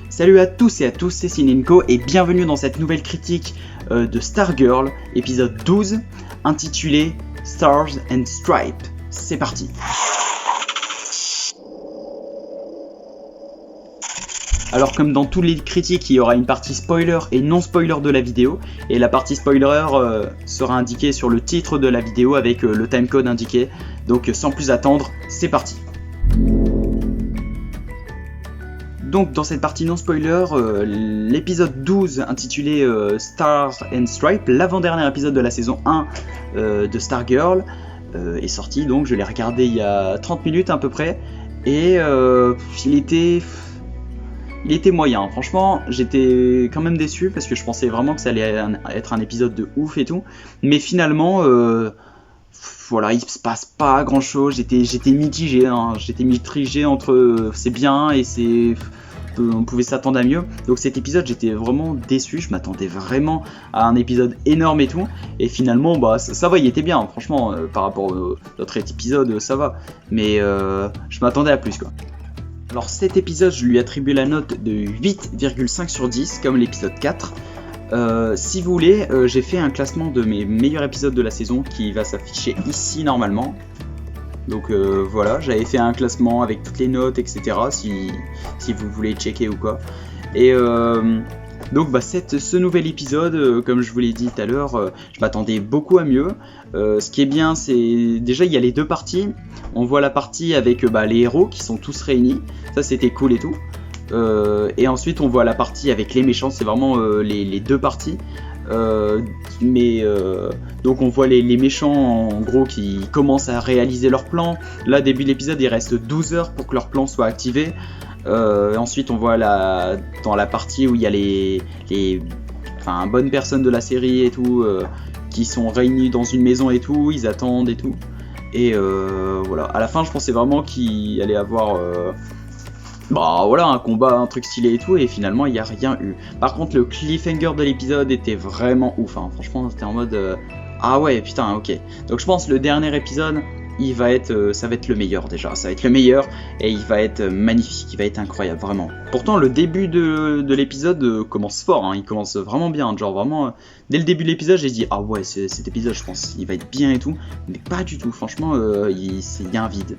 Salut à tous et à tous, c'est Cinemco et bienvenue dans cette nouvelle critique de Stargirl, épisode 12, intitulé Stars and Stripes. C'est parti. Alors comme dans toutes les critiques, il y aura une partie spoiler et non spoiler de la vidéo, et la partie spoiler sera indiquée sur le titre de la vidéo avec le timecode indiqué, donc sans plus attendre, c'est parti. Donc dans cette partie non spoiler, l'épisode 12 intitulé Stars and Stripes, l'avant-dernier épisode de la saison 1 de Stargirl, est sorti, donc je l'ai regardé il y a 30 minutes à peu près, et il était moyen. Franchement, j'étais quand même déçu parce que je pensais vraiment que ça allait être un épisode de ouf et tout, mais finalement... voilà, il se passe pas grand chose, j'étais mitigé, j'étais mitigé entre c'est bien et on pouvait s'attendre à mieux. Donc cet épisode j'étais vraiment déçu, je m'attendais vraiment à un épisode énorme et tout, et finalement bah ça va, il était bien, franchement par rapport à notre épisode ça va, mais je m'attendais à plus quoi. Alors cet épisode je lui attribue la note de 8,5 sur 10 comme l'épisode 4. Si vous voulez, j'ai fait un classement de mes meilleurs épisodes de la saison qui va s'afficher ici normalement. Donc voilà, j'avais fait un classement avec toutes les notes, etc. Si vous voulez checker ou quoi. Et donc bah, ce nouvel épisode, comme je vous l'ai dit tout à l'heure, je m'attendais beaucoup à mieux. Ce qui est bien, c'est déjà il y a les deux parties. On voit la partie avec les héros qui sont tous réunis. Ça c'était cool et tout. Et ensuite on voit la partie avec les méchants, c'est vraiment les deux parties. Donc on voit les méchants en gros qui commencent à réaliser leur plan. Là début de l'épisode il reste 12 heures pour que leur plan soit activé. Ensuite on voit dans la partie où il y a les bonnes personnes de la série et tout qui sont réunis dans une maison et tout, ils attendent et tout. Et voilà, à la fin je pensais vraiment qu'il allait avoir... un combat, un truc stylé et tout, et finalement il n'y a rien eu. Par contre le cliffhanger de l'épisode était vraiment ouf, franchement c'était en mode ah ouais putain ok. Donc je pense le dernier épisode ça va être le meilleur déjà, ça va être le meilleur et il va être magnifique, il va être incroyable vraiment. Pourtant le début de l'épisode commence fort, il commence vraiment bien, genre vraiment dès le début de l'épisode j'ai dit ah ouais cet épisode je pense il va être bien et tout, mais pas du tout, franchement il y a un vide,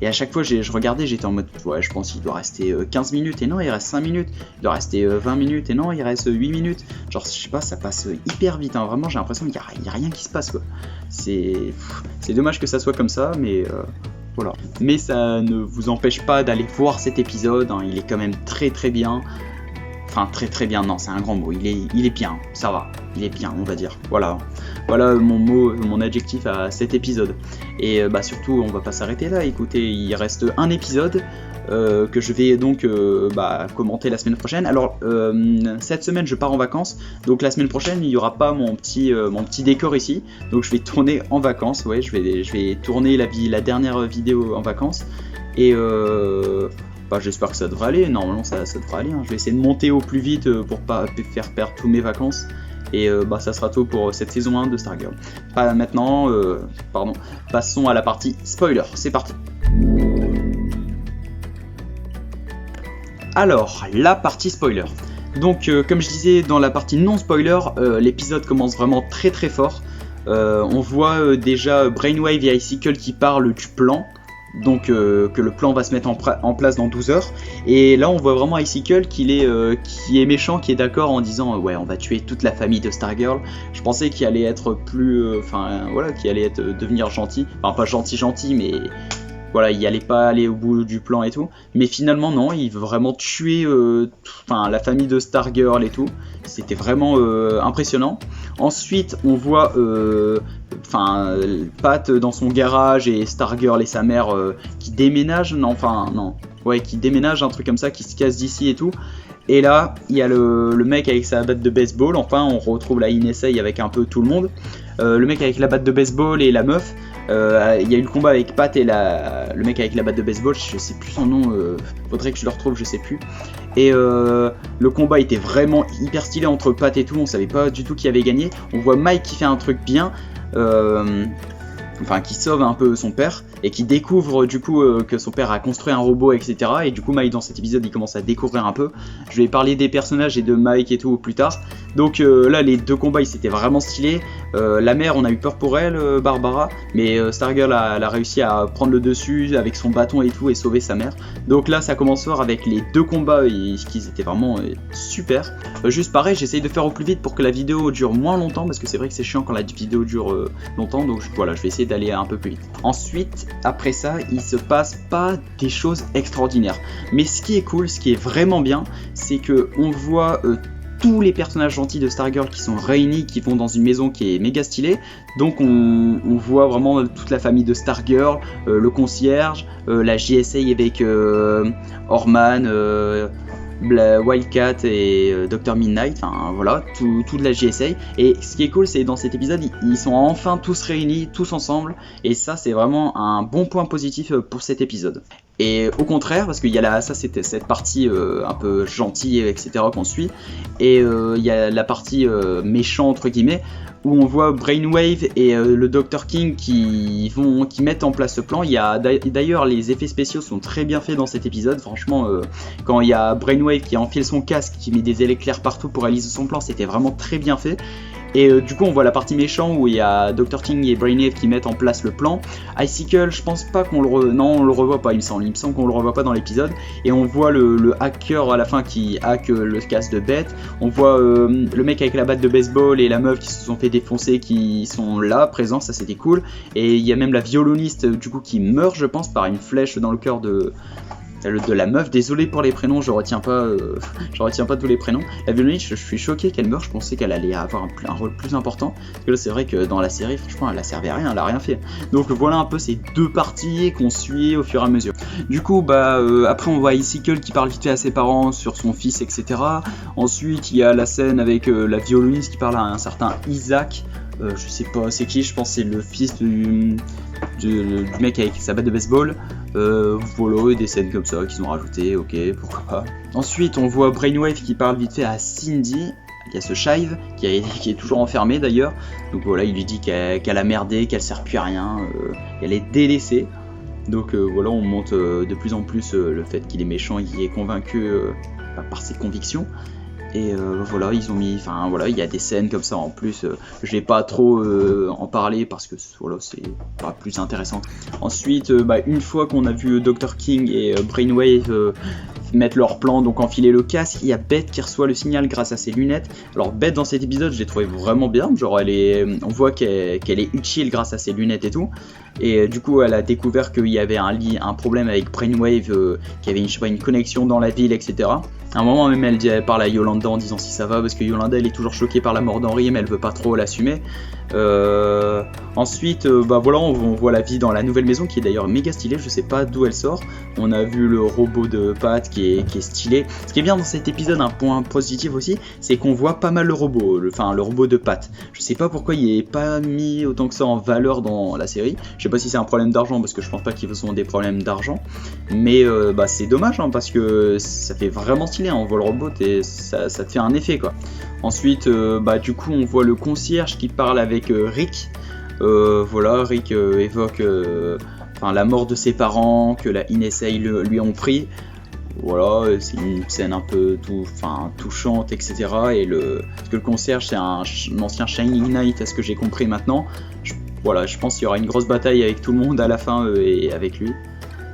et à chaque fois je regardais, j'étais en mode ouais je pense qu'il doit rester 15 minutes et non il reste 5 minutes, il doit rester 20 minutes et non il reste 8 minutes, genre je sais pas, ça passe hyper vite, vraiment j'ai l'impression qu'il y a rien qui se passe quoi. C'est dommage que ça soit comme ça, mais voilà. Mais ça ne vous empêche pas d'aller voir cet épisode, il est quand même très très bien. Enfin très bien, non c'est un grand mot, il est bien, ça va, il est bien on va dire. Voilà mon adjectif à cet épisode. Et surtout on va pas s'arrêter là, écoutez, il reste un épisode que je vais donc commenter la semaine prochaine. Alors cette semaine je pars en vacances, donc la semaine prochaine il n'y aura pas mon petit décor ici, donc je vais tourner en vacances, ouais je vais tourner la dernière vidéo en vacances, et j'espère que ça devrait aller, normalement ça devrait aller, je vais essayer de monter au plus vite pour pas faire perdre tous mes vacances, et ça sera tout pour cette saison 1 de Stargirl. Pas maintenant, passons à la partie spoiler, c'est parti. Alors, la partie spoiler. Donc, comme je disais, dans la partie non spoiler, l'épisode commence vraiment très très fort. On voit déjà Brainwave et Icicle qui parlent du plan. Donc, que le plan va se mettre en place dans 12 heures. Et là, on voit vraiment Icicle qui est méchant, qui est d'accord en disant ouais, on va tuer toute la famille de Stargirl. Je pensais qu'il allait être qu'il allait devenir gentil. Enfin, pas gentil, mais... Voilà, il allait pas aller au bout du plan et tout, mais finalement non, il veut vraiment tuer la famille de Stargirl et tout. C'était vraiment impressionnant. Ensuite, on voit Pat dans son garage et Stargirl et sa mère qui déménagent, qui déménagent, un truc comme ça, qui se casse d'ici et tout. Et là, il y a le mec avec sa batte de baseball, on retrouve la Inesei avec un peu tout le monde. Le mec avec la batte de baseball et la meuf. Il y a eu le combat avec Pat et le mec avec la batte de baseball, je sais plus son nom, faudrait que je le retrouve, je sais plus. Et le combat était vraiment hyper stylé entre Pat et tout, on savait pas du tout qui avait gagné. On voit Mike qui fait un truc bien, qui sauve un peu son père et qui découvre du coup que son père a construit un robot, etc. Et du coup Mike dans cet épisode il commence à découvrir un peu. Je vais parler des personnages et de Mike et tout plus tard. Donc là les deux combats ils s'étaient vraiment stylés. La mère on a eu peur pour elle, Barbara, mais Stargirl elle a réussi à prendre le dessus avec son bâton et tout et sauver sa mère. Donc là ça commence fort avec les deux combats qui étaient vraiment super. Juste pareil, j'essaye de faire au plus vite pour que la vidéo dure moins longtemps parce que c'est vrai que c'est chiant quand la vidéo dure longtemps, donc voilà je vais essayer d'aller un peu plus vite. Ensuite, après ça, il se passe pas des choses extraordinaires. Mais ce qui est cool, ce qui est vraiment bien, c'est que on voit tous les personnages gentils de Stargirl qui sont réunis, qui vont dans une maison qui est méga stylée. Donc on voit vraiment toute la famille de Stargirl, le concierge, la JSA avec Orman, Wildcat et Dr Midnight, enfin voilà, toute la JSA. Et ce qui est cool, c'est dans cet épisode, ils sont enfin tous réunis, tous ensemble, et ça c'est vraiment un bon point positif pour cet épisode. Et au contraire, parce qu'il y a ça c'était cette partie un peu gentille, etc. qu'on suit, et il y a la partie méchant entre guillemets, où on voit Brainwave et le Dr King qui mettent en place ce plan. Il y a d'ailleurs les effets spéciaux sont très bien faits dans cet épisode. Franchement, quand il y a Brainwave qui enfile son casque, qui met des éclairs partout pour réaliser son plan, c'était vraiment très bien fait. Et du coup on voit la partie méchant où il y a Dr King et Brainwave qui mettent en place le plan. Icicle, je pense pas qu'on non, on le revoit pas, il me semble qu'on le revoit pas dans l'épisode. Et on voit le hacker à la fin qui hack le casque de Beth. On voit le mec avec la batte de baseball et la meuf qui se sont fait défoncer qui sont là, présents, ça c'était cool. Et il y a même la violoniste du coup qui meurt je pense par une flèche dans le cœur de la meuf. Désolé pour les prénoms, je retiens pas tous les prénoms. La violoniste, je suis choqué qu'elle meure, je pensais qu'elle allait avoir un rôle plus important. Parce que là c'est vrai que dans la série, franchement elle a servi à rien, elle a rien fait. Donc voilà un peu ces deux parties qu'on suit au fur et à mesure. Du coup après on voit Icicle qui parle vite fait à ses parents sur son fils, etc. Ensuite il y a la scène avec la violoniste qui parle à un certain Isaac. Je sais pas c'est qui, je pense que c'est le fils du mec avec sa batte de baseball. Voilà, des scènes comme ça qu'ils ont rajoutées, ok, pourquoi pas. Ensuite on voit Brainwave qui parle vite fait à Cindy. Il y a ce Shive qui est toujours enfermé d'ailleurs. Donc voilà, il lui dit qu'elle a merdé, qu'elle sert plus à rien, qu'elle est délaissée. Donc voilà, on monte de plus en plus le fait qu'il est méchant et qu'il est convaincu par ses convictions. Et voilà, ils ont mis, enfin voilà, il y a des scènes comme ça en plus. Je vais pas trop en parler parce que voilà, c'est pas plus intéressant. Ensuite, une fois qu'on a vu Dr King et Brainwave mettre leur plan, donc enfiler le casque, il y a Beth qui reçoit le signal grâce à ses lunettes. Alors Beth dans cet épisode, je l'ai trouvé vraiment bien. Genre on voit qu'elle est utile grâce à ses lunettes et tout. Et du coup, elle a découvert qu'il y avait un problème avec Brainwave, qu'il y avait une connexion dans la ville, etc. À un moment même elle parle à Yolanda en disant si ça va, parce que Yolanda elle est toujours choquée par la mort d'Henry mais elle veut pas trop l'assumer. Ensuite voilà, on voit la vie dans la nouvelle maison qui est d'ailleurs méga stylée, je sais pas d'où elle sort. On a vu le robot de Pat qui est stylé. Ce qui est bien dans cet épisode, un point positif aussi, c'est qu'on voit pas mal le robot, le robot de Pat. Je sais pas pourquoi il est pas mis autant que ça en valeur dans la série. Je sais pas si c'est un problème d'argent, parce que je pense pas qu'ils ont des problèmes d'argent, mais c'est dommage parce que ça fait vraiment stylé, on voit le robot et ça te fait un effet quoi. Ensuite du coup on voit le concierge qui parle avec Rick. Voilà, Rick évoque la mort de ses parents que la NSA lui ont pris. Voilà, c'est une scène un peu touchante, etc. Et parce que le concierge c'est un ancien Shining Knight, à ce que j'ai compris maintenant. Je pense qu'il y aura une grosse bataille avec tout le monde à la fin et avec lui.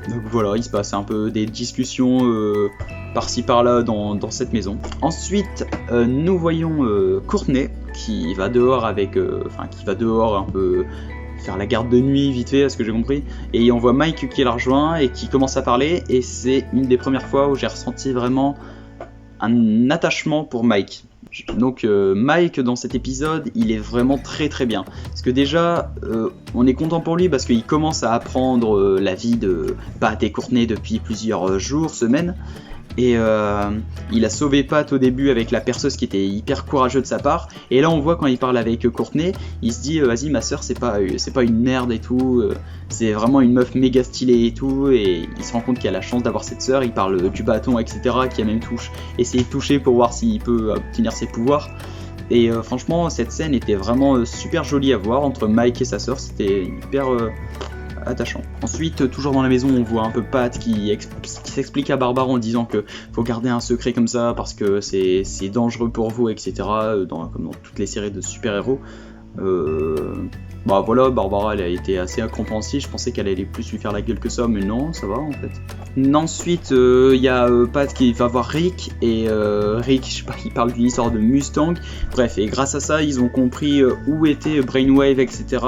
Donc voilà, il se passe un peu des discussions par-ci par-là dans cette maison. Ensuite, nous voyons Courtney qui va dehors un peu faire la garde de nuit vite fait, à ce que j'ai compris. Et on voit Mike qui la rejoint et qui commence à parler. Et c'est une des premières fois où j'ai ressenti vraiment un attachement pour Mike. Donc Mike dans cet épisode il est vraiment très très bien, parce que déjà on est content pour lui parce qu'il commence à apprendre la vie de Pat et Courtney depuis plusieurs jours, semaines, Et il a sauvé Pat au début avec la perceuse qui était hyper courageux de sa part. Et là on voit quand il parle avec Courtney, il se dit vas-y ma soeur c'est pas une merde et tout, c'est vraiment une meuf méga stylée et tout. Et il se rend compte qu'il a la chance d'avoir cette soeur, il parle du bâton etc, qui a même essayé de toucher pour voir s'il peut obtenir ses pouvoirs. Et franchement cette scène était vraiment super jolie à voir entre Mike et sa soeur, c'était hyper attachant. Ensuite, toujours dans la maison, on voit un peu Pat qui s'explique à Barbara en disant que faut garder un secret comme ça parce que c'est dangereux pour vous, etc. Comme dans toutes les séries de super-héros. Bah voilà, Barbara elle a été assez incompréhensive, je pensais qu'elle allait plus lui faire la gueule que ça, mais non, ça va en fait. Ensuite, il y a Pat qui va voir Rick, et Rick, je sais pas, il parle d'une histoire de Mustang, bref, et grâce à ça, ils ont compris où était Brainwave, etc.,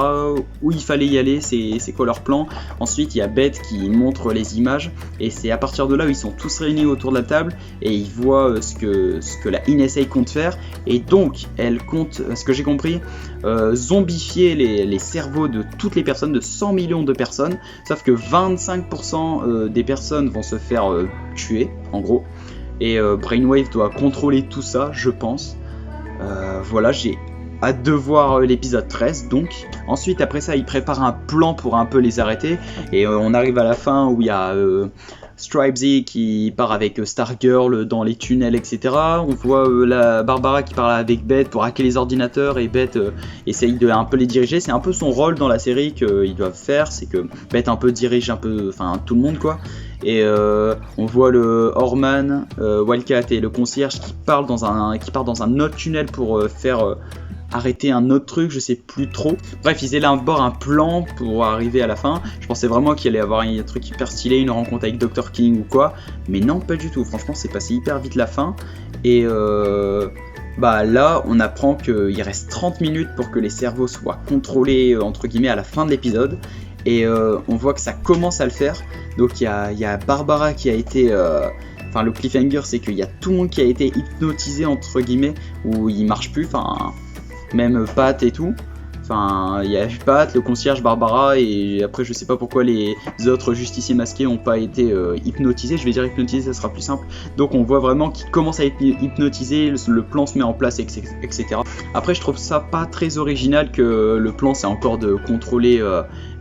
où il fallait y aller, c'est quoi leur plan. Ensuite, il y a Beth qui montre les images, et c'est à partir de là où ils sont tous réunis autour de la table, et ils voient ce que la NSA compte faire, et donc, elle compte, ce que j'ai compris, zombifier les cerveaux de toutes les personnes, de 100 millions de personnes, sauf que 25% des personnes vont se faire tuer, en gros, et Brainwave doit contrôler tout ça, je pense. Voilà, j'ai hâte de voir l'épisode 13, donc. Ensuite, après ça, il prépare un plan pour un peu les arrêter, et on arrive à la fin où il y a Stripesy qui part avec Stargirl dans les tunnels, etc. On voit la Barbara qui parle avec Beth pour hacker les ordinateurs, et Beth essaye de un peu les diriger. C'est un peu son rôle dans la série qu'ils doivent faire, c'est que Beth un peu dirige un peu, enfin tout le monde quoi. Et on voit le Horman, Wildcat et le concierge qui partent dans un autre tunnel pour faire arrêter un autre truc, je sais plus trop. Bref, ils élaborent un plan pour arriver à la fin. Je pensais vraiment qu'il allait y avoir un truc hyper stylé, une rencontre avec Dr. King ou quoi, mais non, pas du tout. Franchement, c'est passé hyper vite la fin. Et bah là, on apprend qu'il reste 30 minutes pour que les cerveaux soient contrôlés, entre guillemets, à la fin de l'épisode. Et on voit que ça commence à le faire. Donc il y a Barbara qui a été... Enfin, le cliffhanger, c'est qu'il y a tout le monde qui a été hypnotisé, entre guillemets, où il marche plus, enfin... Même Pat et tout. Enfin, il y a Pat, le concierge, Barbara, et après je sais pas pourquoi les autres justiciers masqués ont pas été hypnotisés. Je vais dire hypnotisés, ça sera plus simple. Donc on voit vraiment qu'ils commencent à être hypnotisés, le plan se met en place, etc. Après je trouve ça pas très original que le plan c'est encore de contrôler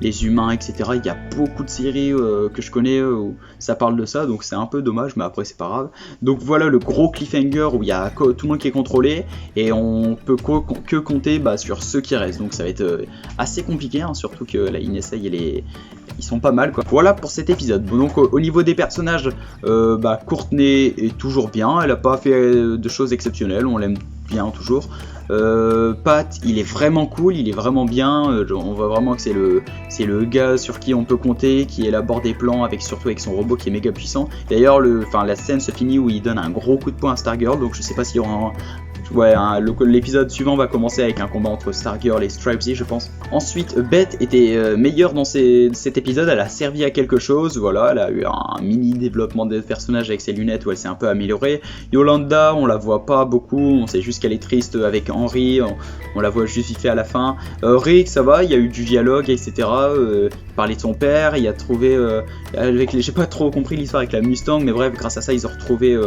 les humains, etc. Il y a beaucoup de séries que je connais où ça parle de ça, donc c'est un peu dommage, mais après c'est pas grave. Donc voilà le gros cliffhanger où il y a tout le monde qui est contrôlé, et on peut que compter sur ceux qui restent. Donc ça va être assez compliqué, hein, surtout que la NSA ils sont pas mal quoi. Voilà pour cet épisode. Bon, donc au niveau des personnages, Courtney est toujours bien, elle a pas fait de choses exceptionnelles, on l'aime bien toujours. Pat, il est vraiment cool, il est vraiment bien, on voit vraiment que c'est le gars sur qui on peut compter, qui élabore des plans, surtout avec son robot qui est méga puissant. D'ailleurs, la scène se finit où il donne un gros coup de poing à Stargirl, donc je sais pas s'il y aura l'épisode suivant va commencer avec un combat entre Stargirl et Stripesy, je pense. Ensuite, Beth était meilleure dans cet épisode, elle a servi à quelque chose, voilà, elle a eu un mini développement des personnages avec ses lunettes où elle s'est un peu améliorée. Yolanda, on la voit pas beaucoup, on sait juste qu'elle est triste avec Henry, on la voit juste vite fait à la fin. Rick, ça va, il y a eu du dialogue, etc. Il parlait de son père, il a trouvé, j'ai pas trop compris l'histoire avec la Mustang, mais bref, grâce à ça, ils ont retrouvé...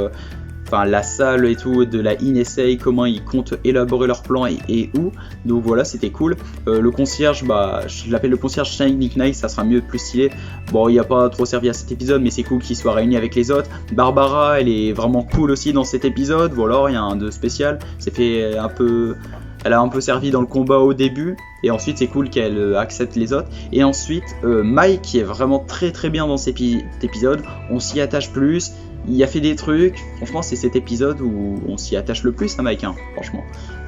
la salle et tout de la NSA, comment ils comptent élaborer leur plan et où. Donc voilà, c'était cool. Le concierge, je l'appelle le concierge Shining Knight, ça sera mieux, plus stylé. Bon, il n'y a pas trop servi à cet épisode, mais c'est cool qu'il soit réuni avec les autres. Barbara, elle est vraiment cool aussi dans cet épisode. Voilà, rien un de spécial. Elle a un peu servi dans le combat au début, et ensuite c'est cool qu'elle accepte les autres. Et ensuite, Mike qui est vraiment très très bien dans cet épisode, on s'y attache plus. Il a fait des trucs, franchement c'est cet épisode où on s'y attache le plus à Mike, hein, franchement.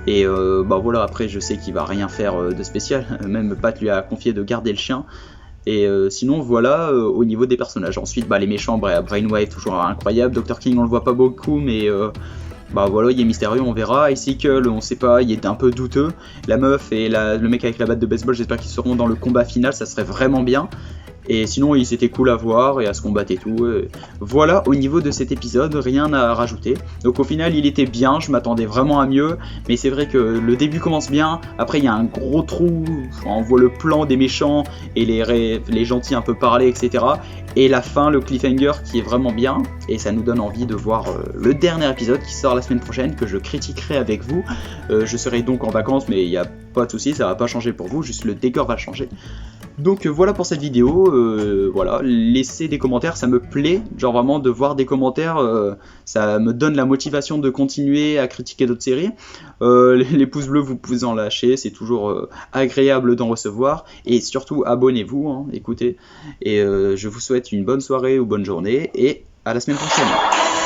Et voilà, après je sais qu'il va rien faire de spécial, même Pat lui a confié de garder le chien. Et sinon voilà, au niveau des personnages. Ensuite les méchants, Brainwave toujours incroyable, Dr. King on le voit pas beaucoup, mais voilà, il est mystérieux, on verra. Icicle, on sait pas, il est un peu douteux. La meuf et le mec avec la batte de baseball, j'espère qu'ils seront dans le combat final, ça serait vraiment bien. Et sinon, ils étaient cool à voir et à se combattre et tout. Voilà, au niveau de cet épisode, rien à rajouter. Donc au final, il était bien, je m'attendais vraiment à mieux. Mais c'est vrai que le début commence bien. Après, il y a un gros trou. On voit le plan des méchants et les gentils un peu parler, etc. Et la fin, le cliffhanger qui est vraiment bien. Et ça nous donne envie de voir le dernier épisode qui sort la semaine prochaine, que je critiquerai avec vous. Je serai donc en vacances, mais il n'y a pas de souci, ça va pas changer pour vous, juste le décor va changer. Donc voilà pour cette vidéo, voilà, laissez des commentaires, ça me plaît, genre vraiment de voir des commentaires, ça me donne la motivation de continuer à critiquer d'autres séries. Les pouces bleus, vous pouvez en lâcher, c'est toujours agréable d'en recevoir, et surtout abonnez-vous, hein, écoutez, et je vous souhaite une bonne soirée ou bonne journée, et à la semaine prochaine.